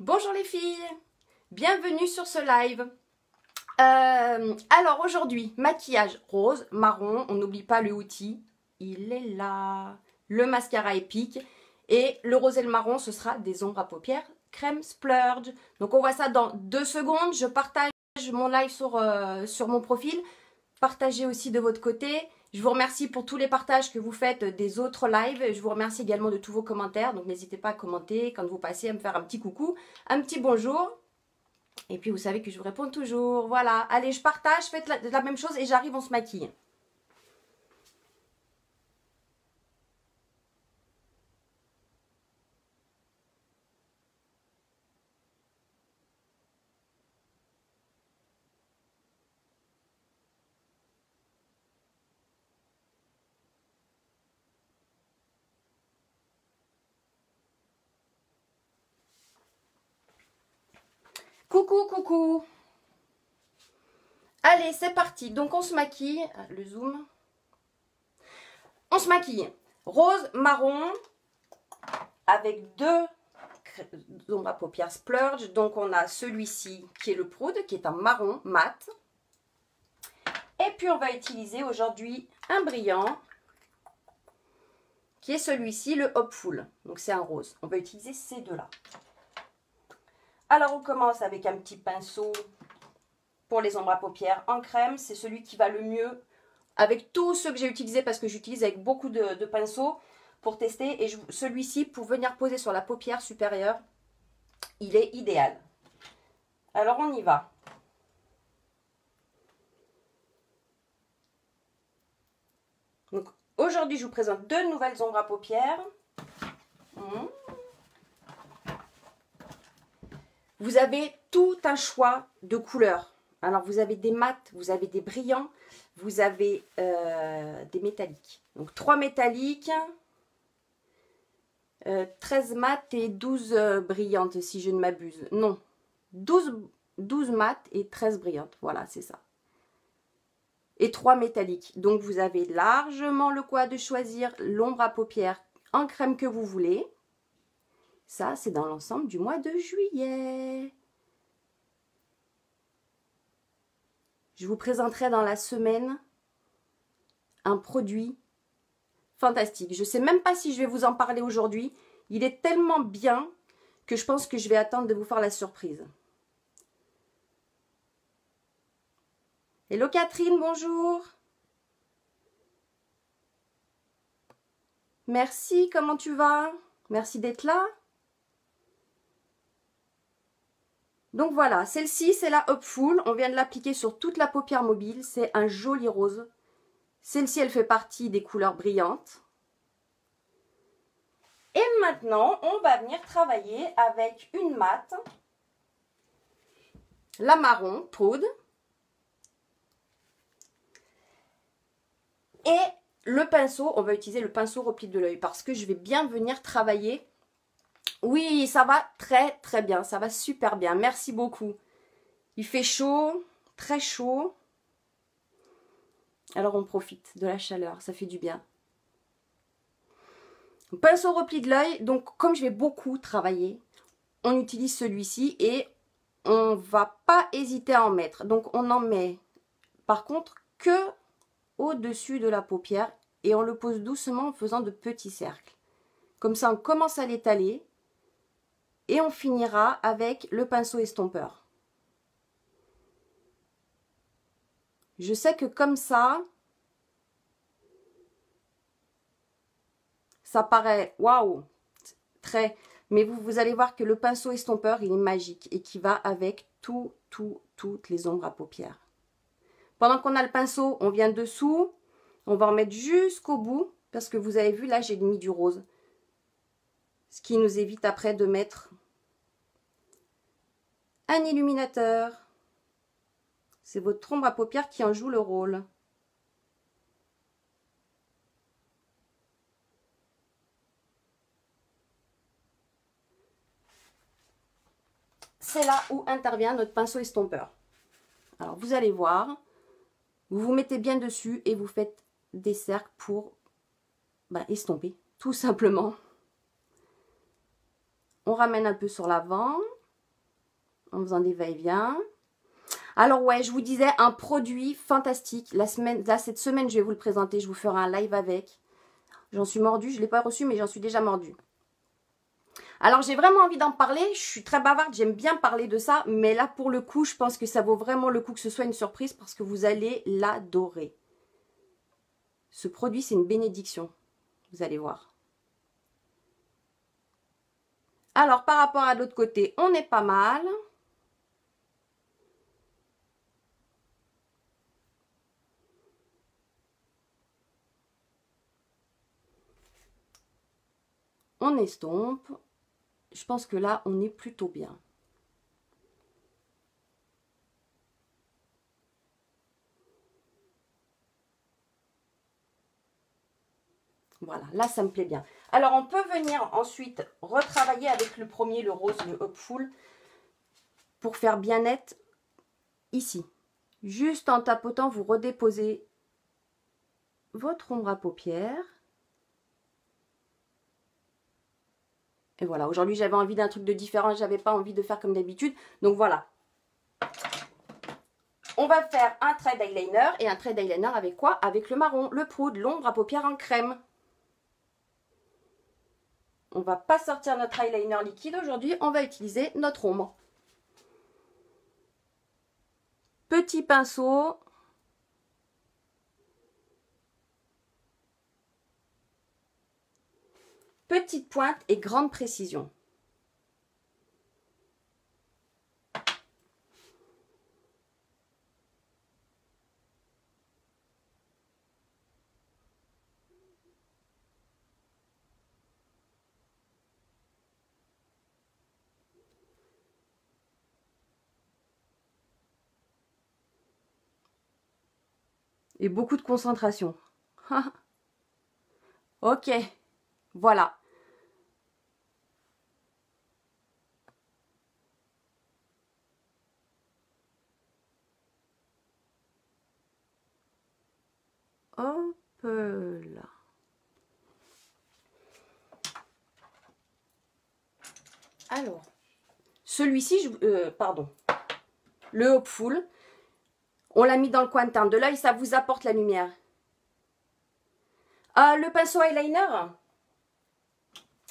Bonjour les filles, bienvenue sur ce live. Alors aujourd'hui, maquillage rose, marron, on n'oublie pas le outil, il est là. Le mascara épique et le rose et le marron, ce sera des ombres à paupières crème splurge. Donc on voit ça dans 2 secondes, je partage mon live sur mon profil. Partagez aussi de votre côté. Je vous remercie pour tous les partages que vous faites des autres lives. Je vous remercie également de tous vos commentaires. Donc n'hésitez pas à commenter quand vous passez, à me faire un petit coucou, un petit bonjour. Et puis vous savez que je vous réponds toujours. Voilà, allez, je partage, faites la même chose et j'arrive, on se maquille. Coucou, coucou. Allez, c'est parti. Donc, on se maquille. Le zoom. On se maquille. Rose, marron, avec 2 ombres à paupières splurge. Donc, on a celui-ci qui est le Prude, qui est un marron mat. Et puis, on va utiliser aujourd'hui un brillant, qui est celui-ci, le Hopeful. Donc, c'est un rose. On va utiliser ces deux-là. Alors, on commence avec un petit pinceau pour les ombres à paupières en crème. C'est celui qui va le mieux avec tous ceux que j'ai utilisés parce que j'utilise avec beaucoup de pinceaux pour tester. Et celui-ci, pour venir poser sur la paupière supérieure, il est idéal. Alors, on y va. Donc, aujourd'hui, je vous présente 2 nouvelles ombres à paupières. Vous avez tout un choix de couleurs. Alors, vous avez des mats, vous avez des brillants, vous avez des métalliques. Donc, 3 métalliques, 13 mats et 12 brillantes, si je ne m'abuse. Non, 12 mats et 13 brillantes. Voilà, c'est ça. Et 3 métalliques. Donc, vous avez largement le choix de choisir l'ombre à paupières en crème que vous voulez. Ça, c'est dans l'ensemble du mois de juillet. Je vous présenterai dans la semaine un produit fantastique. Je ne sais même pas si je vais vous en parler aujourd'hui. Il est tellement bien que je pense que je vais attendre de vous faire la surprise. Hello Catherine, bonjour. Merci, comment tu vas? Merci d'être là. Donc voilà, celle-ci, c'est la Hopeful. On vient de l'appliquer sur toute la paupière mobile. C'est un joli rose. Celle-ci, elle fait partie des couleurs brillantes. Et maintenant, on va venir travailler avec une mat. La marron, Prude. Et le pinceau, on va utiliser le pinceau repli de l'œil parce que je vais bien venir travailler. Oui, ça va très très bien, ça va super bien, merci beaucoup. Il fait chaud, très chaud. Alors on profite de la chaleur, ça fait du bien. Pinceau repli de l'œil, donc comme je vais beaucoup travailler, on utilise celui-ci et on va pas hésiter à en mettre. Donc on en met par contre que au-dessus de la paupière et on le pose doucement en faisant de petits cercles. Comme ça on commence à l'étaler. Et on finira avec le pinceau estompeur. Je sais que comme ça paraît waouh, très. Mais vous allez voir que le pinceau estompeur, il est magique et qui va avec toutes les ombres à paupières. Pendant qu'on a le pinceau, on vient dessous. On va en mettre jusqu'au bout parce que vous avez vu, là, j'ai mis du rose. Ce qui nous évite après de mettre un illuminateur. C'est votre ombre à paupières qui en joue le rôle. C'est là où intervient notre pinceau estompeur. Alors vous allez voir, vous vous mettez bien dessus et vous faites des cercles pour estomper, tout simplement. On ramène un peu sur l'avant en faisant des va-et-vient. Alors ouais, je vous disais, un produit fantastique. Là, cette semaine, je vais vous le présenter. Je vous ferai un live avec. J'en suis mordue. Je ne l'ai pas reçu, mais j'en suis déjà mordue. Alors, j'ai vraiment envie d'en parler. Je suis très bavarde. J'aime bien parler de ça. Mais là, pour le coup, je pense que ça vaut vraiment le coup que ce soit une surprise parce que vous allez l'adorer. Ce produit, c'est une bénédiction. Vous allez voir. Alors, par rapport à l'autre côté, on est pas mal. On estompe. Je pense que là, on est plutôt bien. Voilà, là, ça me plaît bien. Alors, on peut venir ensuite retravailler avec le premier, le rose, le Hopeful, pour faire bien net ici. Juste en tapotant, vous redéposez votre ombre à paupières. Et voilà, aujourd'hui, j'avais envie d'un truc de différent. J'avais pas envie de faire comme d'habitude. Donc, voilà. On va faire un trait d'eyeliner. Et un trait d'eyeliner avec quoi? Avec le marron, le poudre, l'ombre à paupières en crème. On ne va pas sortir notre eyeliner liquide aujourd'hui. On va utiliser notre ombre. Petit pinceau. Petite pointe et grande précision. Et beaucoup de concentration. Ok, voilà. Hop là. Alors, celui-ci, pardon, le Hopeful, on l'a mis dans le coin interne de l'œil, ça vous apporte la lumière. Le pinceau eyeliner,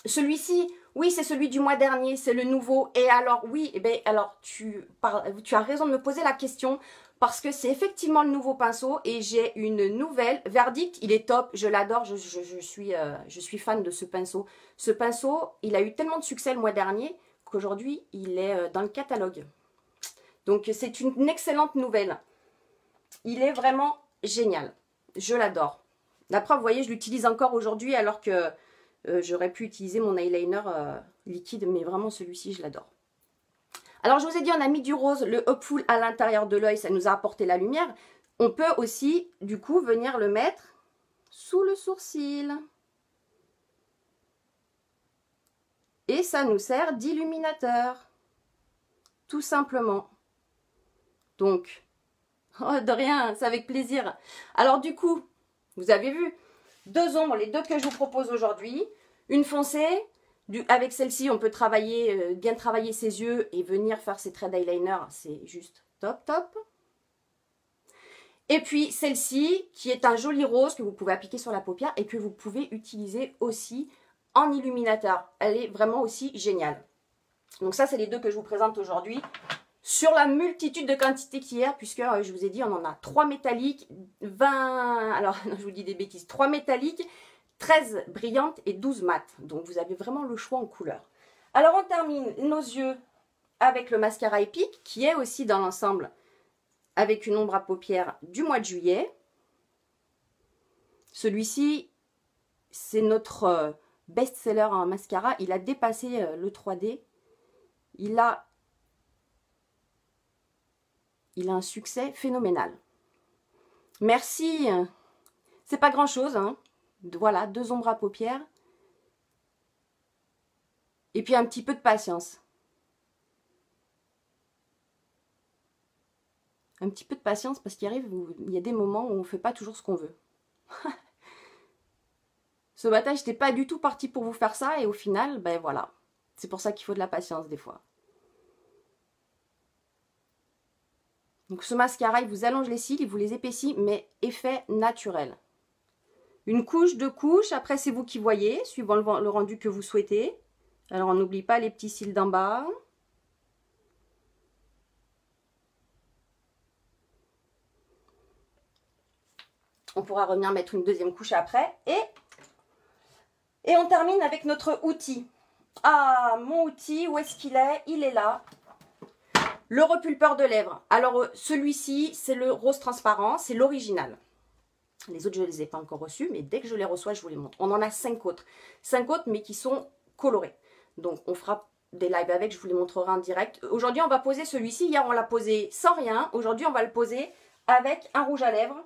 celui-ci, oui, c'est celui du mois dernier, c'est le nouveau. Et alors, oui, eh ben, alors tu as raison de me poser la question parce que c'est effectivement le nouveau pinceau et j'ai une nouvelle. Verdict, il est top, je l'adore, je suis fan de ce pinceau. Ce pinceau, il a eu tellement de succès le mois dernier qu'aujourd'hui, il est dans le catalogue. Donc, c'est une excellente nouvelle. Il est vraiment génial. Je l'adore. La preuve, vous voyez, je l'utilise encore aujourd'hui alors que j'aurais pu utiliser mon eyeliner liquide, mais vraiment celui-ci, je l'adore. Alors, je vous ai dit, on a mis du rose, le Hopeful à l'intérieur de l'œil, ça nous a apporté la lumière. On peut aussi, du coup, venir le mettre sous le sourcil. Et ça nous sert d'illuminateur. Tout simplement. Donc, oh, de rien, c'est avec plaisir. Alors, du coup, vous avez vu, deux ombres, les deux que je vous propose aujourd'hui. Une foncée, avec celle-ci, on peut travailler, bien travailler ses yeux et venir faire ses traits d'eyeliner. C'est juste top, top. Et puis celle-ci, qui est un joli rose que vous pouvez appliquer sur la paupière et que vous pouvez utiliser aussi en illuminateur. Elle est vraiment aussi géniale. Donc ça, c'est les deux que je vous présente aujourd'hui. Sur la multitude de quantités qu'il y a, puisque je vous ai dit, on en a 3 métalliques, 20, alors je vous dis des bêtises, 3 métalliques, 13 brillantes et 12 mat. Donc vous avez vraiment le choix en couleur. Alors on termine nos yeux avec le mascara Epic, qui est aussi dans l'ensemble avec une ombre à paupières du mois de juillet. Celui-ci, c'est notre best-seller en mascara. Il a dépassé le 3D. Il a un succès phénoménal. Merci. C'est pas grand-chose, hein. Voilà, 2 ombres à paupières. Et puis un petit peu de patience. Un petit peu de patience parce qu'il y a des moments où on ne fait pas toujours ce qu'on veut. Ce matin, je n'étais pas du tout partie pour vous faire ça et au final, ben voilà. C'est pour ça qu'il faut de la patience des fois. Donc ce mascara, il vous allonge les cils, il vous les épaissit, mais effet naturel. Une couche, 2 couches, après c'est vous qui voyez, suivant le rendu que vous souhaitez. Alors on n'oublie pas les petits cils d'en bas. On pourra revenir mettre une deuxième couche après. Et on termine avec notre outil. Ah, mon outil, où est-ce qu'il est? Il est là. Le repulpeur de lèvres. Alors, celui-ci, c'est le rose transparent. C'est l'original. Les autres, je ne les ai pas encore reçus, mais dès que je les reçois, je vous les montre. On en a 5 autres. 5 autres, mais qui sont colorés. Donc, on fera des lives avec. Je vous les montrerai en direct. Aujourd'hui, on va poser celui-ci. Hier, on l'a posé sans rien. Aujourd'hui, on va le poser avec un rouge à lèvres.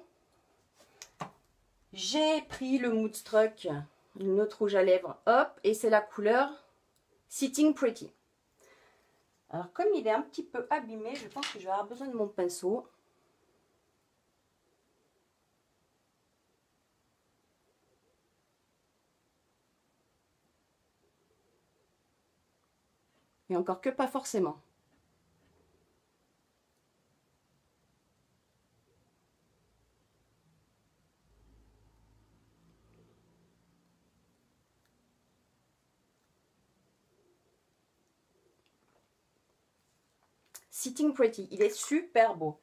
J'ai pris le Moodstruck, notre rouge à lèvres, hop, et c'est la couleur Sitting Pretty. Alors comme il est un petit peu abîmé, je pense que je vais avoir besoin de mon pinceau. Et encore que pas forcément. Sitting Pretty, il est super beau.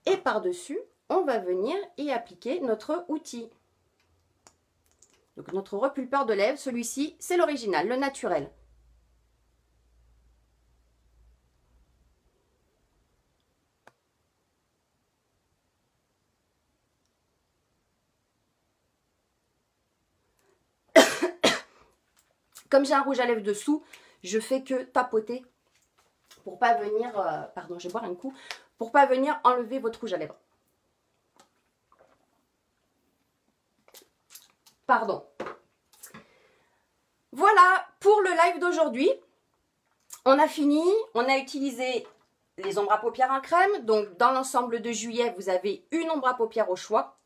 Et par-dessus, on va venir y appliquer notre outil. Donc notre repulpeur de lèvres, celui-ci, c'est l'original, le naturel. Comme j'ai un rouge à lèvres dessous, je fais que tapoter pour pas venir, pardon, je vais boire un coup, pour pas venir enlever votre rouge à lèvres. Pardon. Voilà pour le live d'aujourd'hui. On a fini, on a utilisé les ombres à paupières en crème. Donc dans l'ensemble de juillet, vous avez une ombre à paupières au choix.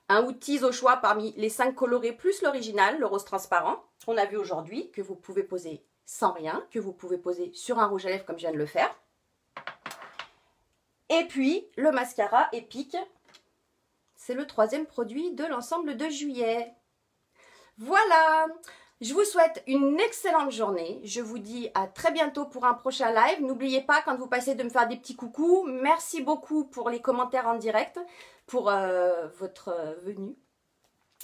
Un outil au choix parmi les 5 colorés plus l'original, le rose transparent. On a vu aujourd'hui que vous pouvez poser sans rien, que vous pouvez poser sur un rouge à lèvres comme je viens de le faire. Et puis le mascara Epic, c'est le 3e produit de l'ensemble de juillet. Voilà, je vous souhaite une excellente journée. Je vous dis à très bientôt pour un prochain live. N'oubliez pas quand vous passez de me faire des petits coucous. Merci beaucoup pour les commentaires en direct, pour votre venue.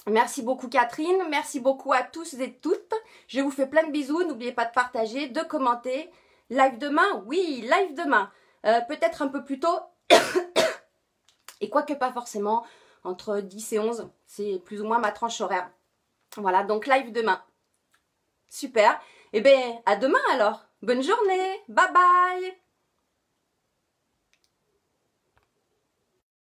Merci beaucoup Catherine, merci beaucoup à tous et toutes. Je vous fais plein de bisous. N'oubliez pas de partager, de commenter. Live demain? Oui, live demain. Peut-être un peu plus tôt. Et quoique pas forcément, entre 10 et 11, c'est plus ou moins ma tranche horaire. Voilà, donc live demain. Super. Eh bien, à demain alors. Bonne journée. Bye bye.